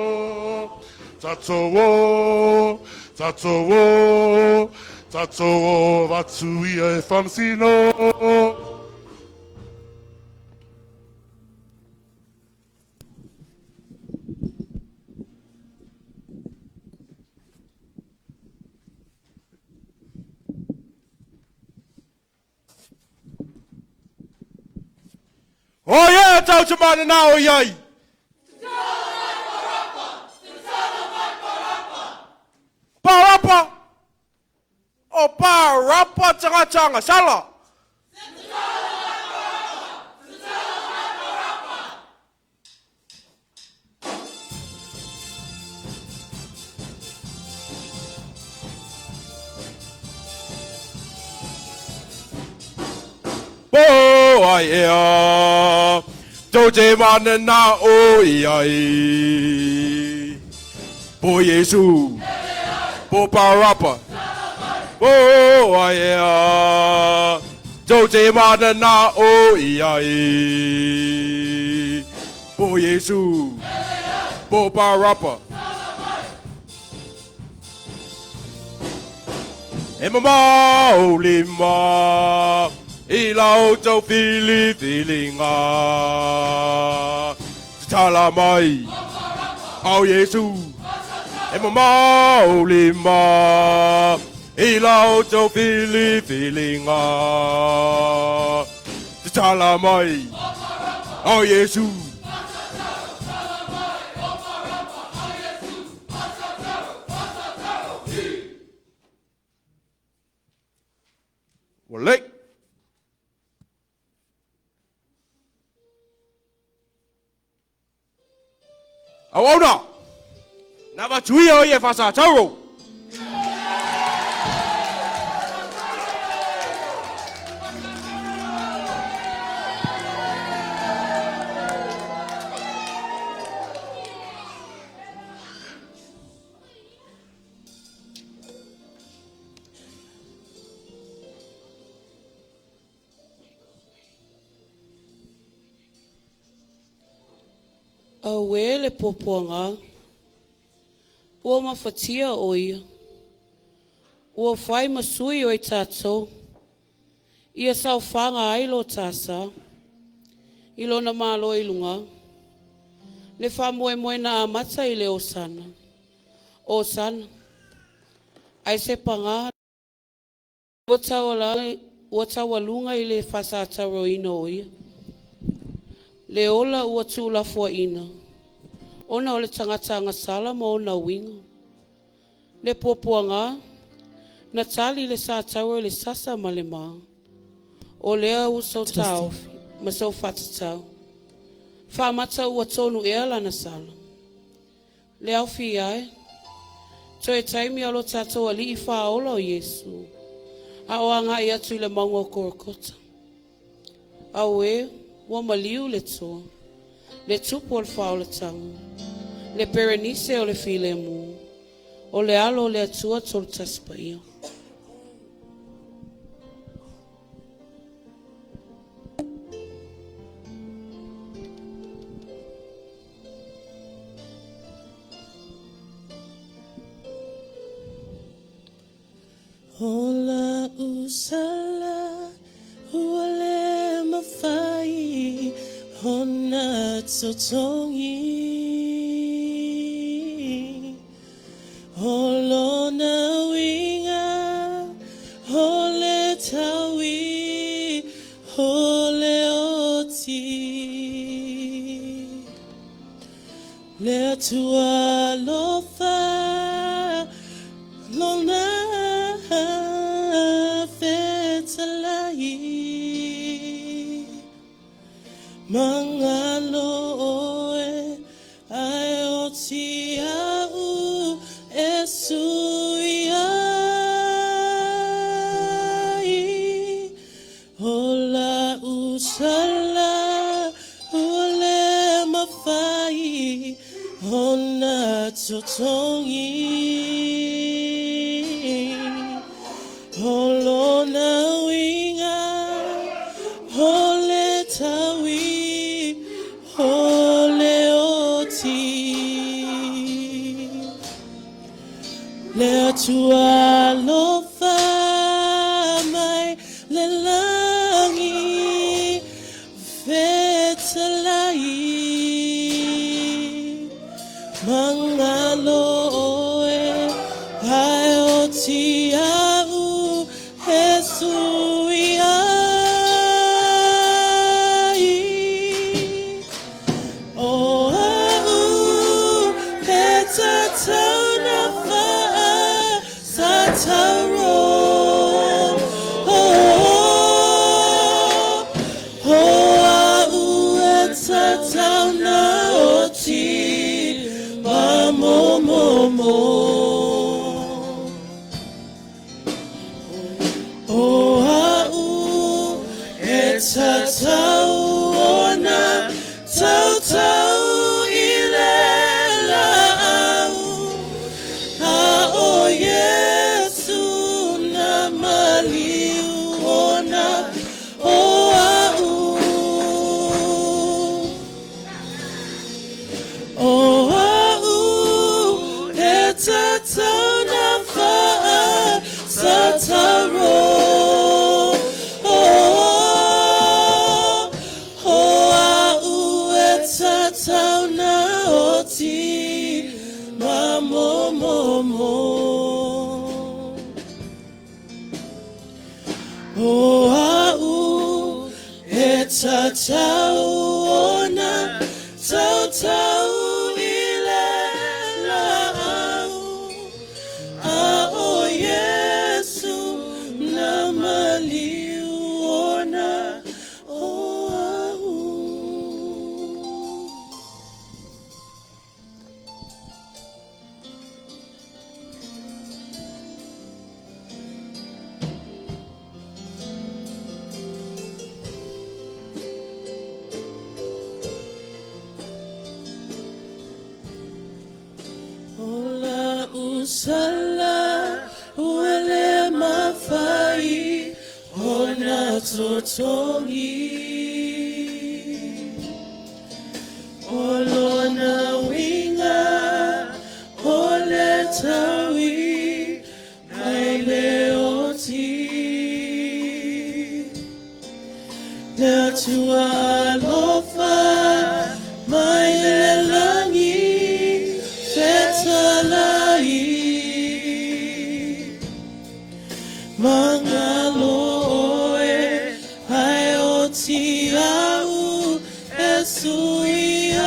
Tato o avatu I e whamsino. Oh yeah, tau te mana nā o iai. Parapa. O parapa tanga sala. vaoia. Tau te mana na o iai. Po Yesu. Po Parapa. Vaoia. Tau te mana na o iai. Po Yesu. Po Parapa. E mama o lima. Ailao Tofaeono tala mai au Yesu e mama o lima Ailao Tofaeono tala mai au Yesu Wale Awana, nava chui o ye fasa tauro. Awe le popoanga, ua mawhatia o ia, ua whai masui o i tātou, ia sau whanga ailo tāsa, ilo na malo i lunga, le whamoe moe na amata i le o sana, ai se panga, ua tawalunga i le whasataro ina o ia, le ola ua tūla fua ina. Ona o le tangata ngasala mo ona winga. Le popoanga, na tali le sātaua le sasa ma le maa. O lea usau tau, ma sau whatatau. Whamata ua tonu ea lana sala. Le au fi ai, to e taimi alo tātou ali I whaola o Yesu. A o anga I atu I le maunga o korokota. Au e, ua maliu le toa, le tupu o le whaola tangu. Le perenise o le file mu, o le alo o le atua tolu taspa ia. Ola usala, uale mafai, hona tsotongi. Holona winga, hole tawi, hole oti. Le tua lofa, lona fetalai. Mangalo oe, ai oti au. Esuyai, hola usala, ole mafai, hona totongi, holona winga, hole tawi, hole oti. Le tua lofa mai le langi fetalai mangalo oe hai oti au Esuyai o au petatona Sataro, tatau na oti, mamomomo. O au e tataona tautau ile lau a o Yesu na maliuona o au. Ola usala uele mafai ona totongi olona winga ole tawi Ailao na tua alofa mai lelangi fetalai mangaloe ai oti au esui ai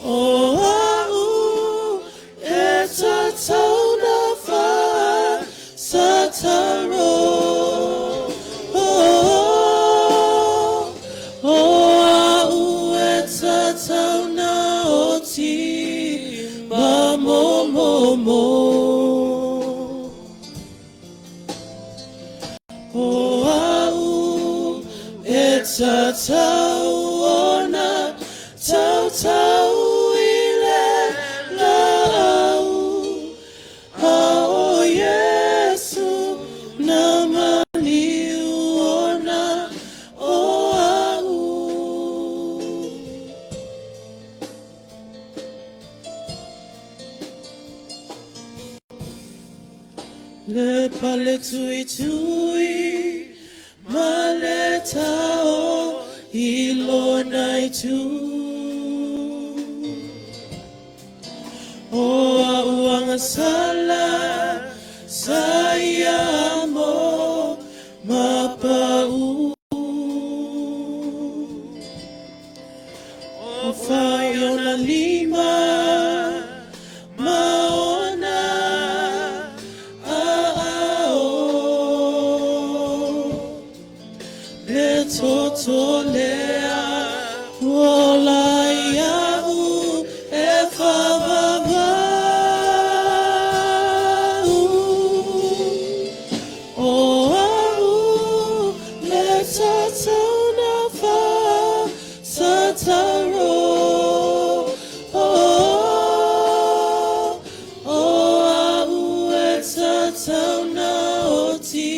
o au etatona fa sataro O au etataona tautau ile lau a o Yesu na maliuona o au. Le pale tui tui maletao ilonai tu o auanga sala saya mo mapau o faiona lima maona totolea wola iau e whawawau o au le tatauna wha sataro o au e tatauna o ti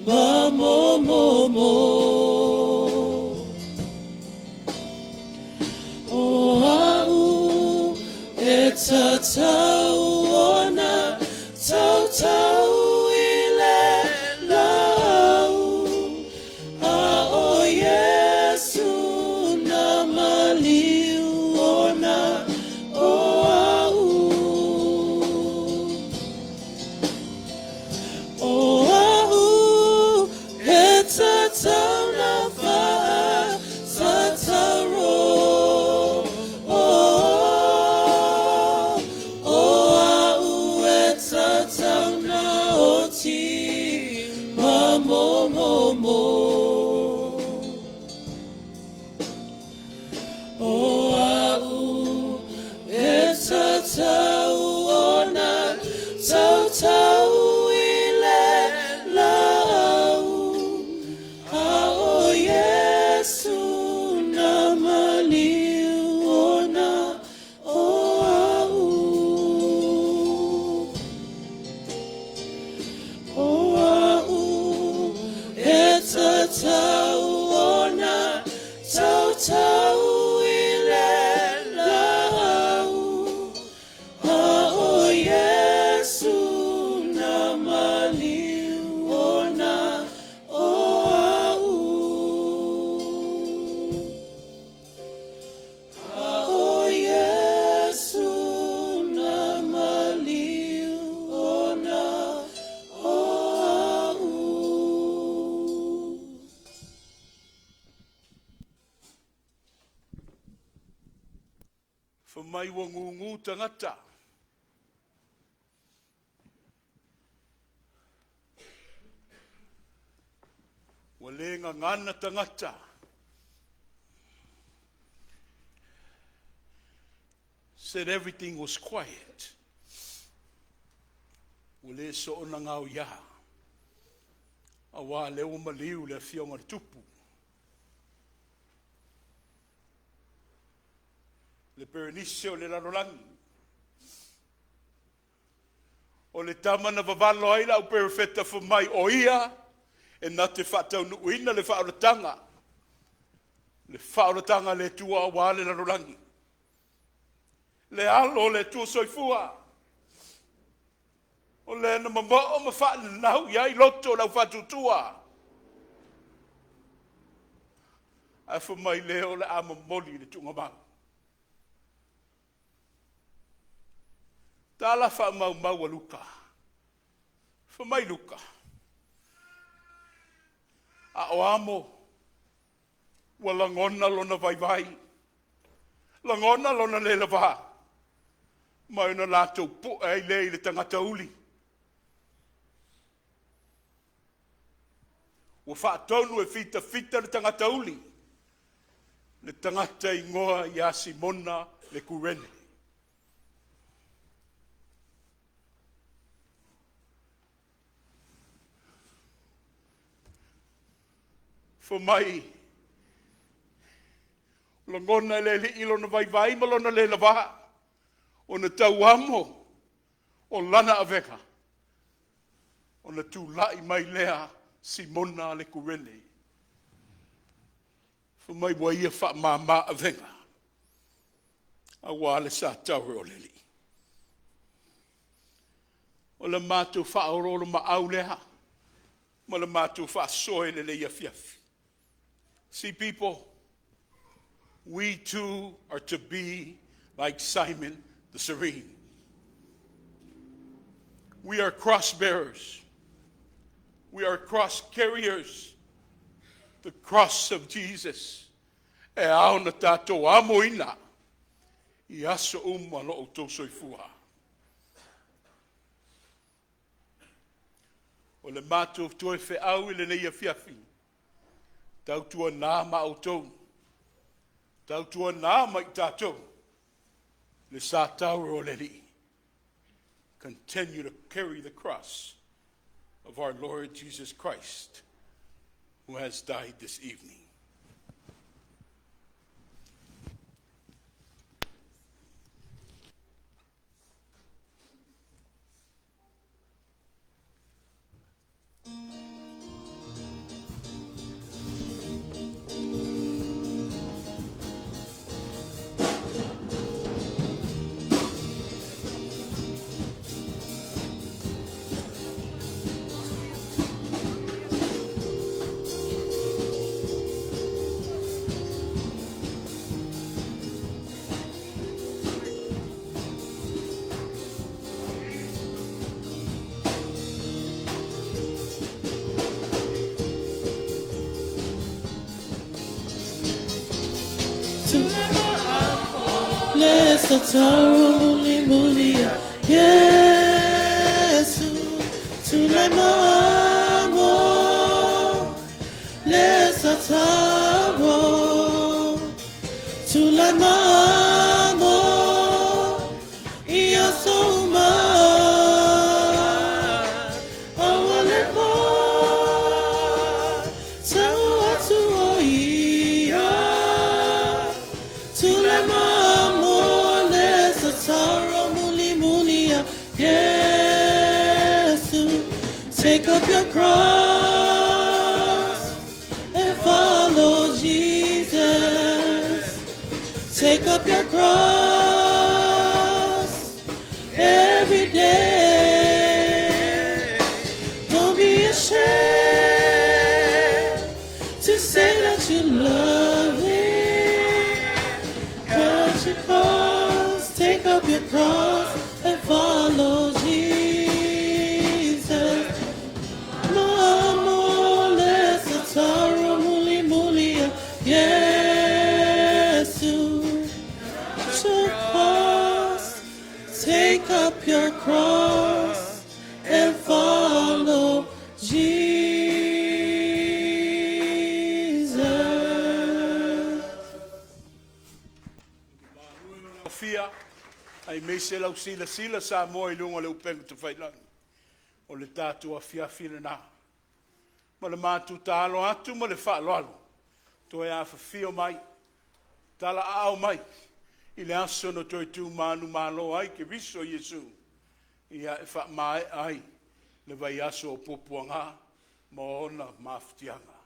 ma mo mo mo tatauona tautau ile lau a o Yesu na maliuona o au o au e tatauna fa sataro tautau ile Whamai wa ngungu tangata. Walenga ngana tangata. Said everything was quiet. Wale so ona ngau ya. Awa leo maliu le fionga tupu. Le perenice o le lanolangi. O le tamana vavalo aila o perfeta for mai oia. E na te whatau nuuina le whaoratanga. Le whaoratanga le tua awa le lanolangi. Le alo le tua soifua. O le na mamo o mawha nau iai loto lau whatutua. A for mai leo le ama moli le tunga mau. Tala wha mau mau a luka. For mai luka. A o amo. Wa langona lona vai vai. Langona lona le lava. Mai na lato po ai le tangata uli. Wa wha tonu e fita le tangata uli. Le tangata ingoa i a Simona le kurene. For mai, langona le ilo na vai vai malona le lava. O na tau amo, o lana aveka. O na tu lai mai lea Simona le kurene. For mai waia wha mama aveka. A wale sa tau o leli. O la mātou wha aurolo ma au leha. Ma la mātou wha soe le le iafiafi. See, people, we too are to be like Simon the Serene. We are cross bearers. We are cross carriers. The cross of Jesus. E ao na tātou amoina. I aso umalo o tō soifua. O le mātou toi fe au i le leia fiafi. Tau tua nā mautou. Tau tua nā mai tātou. Le sa tau o leli. Continue to carry the cross of our Lord Jesus Christ, who has died this evening. Sataro muli mulia Yesu tulai mamo le sataro tulai mamo ia soma awale mo tau atu oia tulai mamo Sorrow muli mulia, Yesu, take up your cross and follow Jesus. Take up your cross every day. Don't be ashamed to say that you love Him. Cause your cross, take up your cross and follow Jesus. Mamo le sataro muli mulia Yesu. Your cross. Take up your cross and follow Jesus. Fia ai me se lau sila sa mo i lunga le upeng tu whailang. O le tātua fia na. Ma le mātu tālo atu ma le whaaloalo. Toi a whawhio mai. Tala ao mai. I le aso no toi tū manu malo ai ke viso Yesu. Ia e wha mai ai. Le vai aso o popuanga. Ma ona maftianga.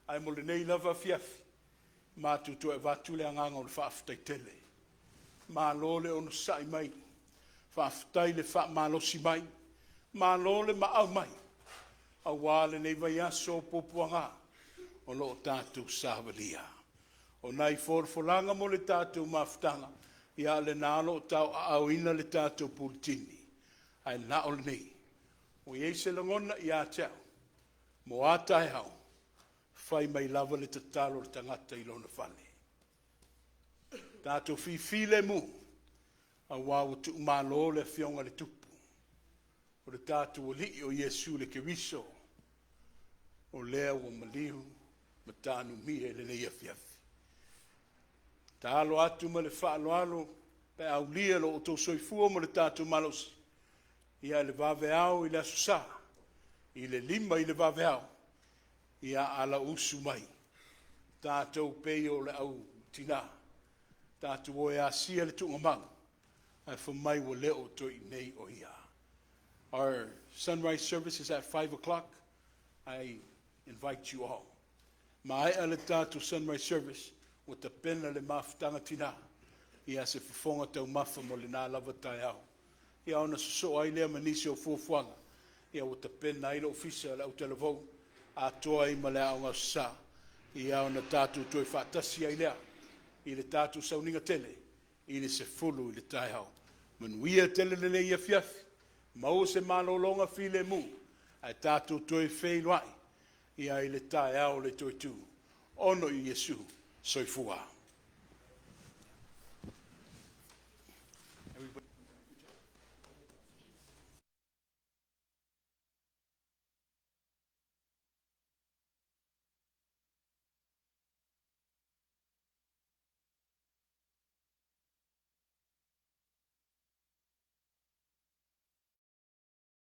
Ai mo le nei lava fiafi. Mātu toi e vatu le anganga o le whaaftai tele. Malo le ono sai mai. Whaaftai le wha malo si mai. Malo le maau mai. A wale nei vai aso popuanga. O lo tātou sāwalia. O nai forfolanga mo le tātou maftanga. Ia le nalo tau au ina le tātou pultini. Ai na o nei. O iese langona ia tau. Mo atai hau. Fai mai lava le tatalo le tangata i lona fale. Tātou fifile mu. A wau tu umalo le fionga le tupu. O le tātou o li o Yesu le keriso. O lea o malihu. Matanu mie le leia fiafi. Ta alo atu ma le whaaloalo. Pe au lia lo o tō soifua ma le tātou malosi. Ia le vaveao i le asusa. I le lima i le vaveao. Ia ala usu mai. Tātou pei o le au tina. Tātou o e asia le tunga mang. Ai whamai wa leo toi nei o ia. Our sunrise service is at 5 o'clock. I invite you all. Mai ale tātou sunrise service with the pena le mafutanga tina. Ia se fufonga tau mafa mo le nā lava tai au. Ia ona so ai lea manisi o fuafuanga. Ia with the pena ilo ofisa le au televou. A toa i ma le aonga sa. Ia ona tātou toi whaatasi ai lea. I le tātou sauninga tele. I le se fulu i le tai au. Manuia tele le le ia fiafi. Mau se malolonga file mu. Ai tātou toi wheiluai. Ia i le tai au le toi tu. Ono i Yesu soifua.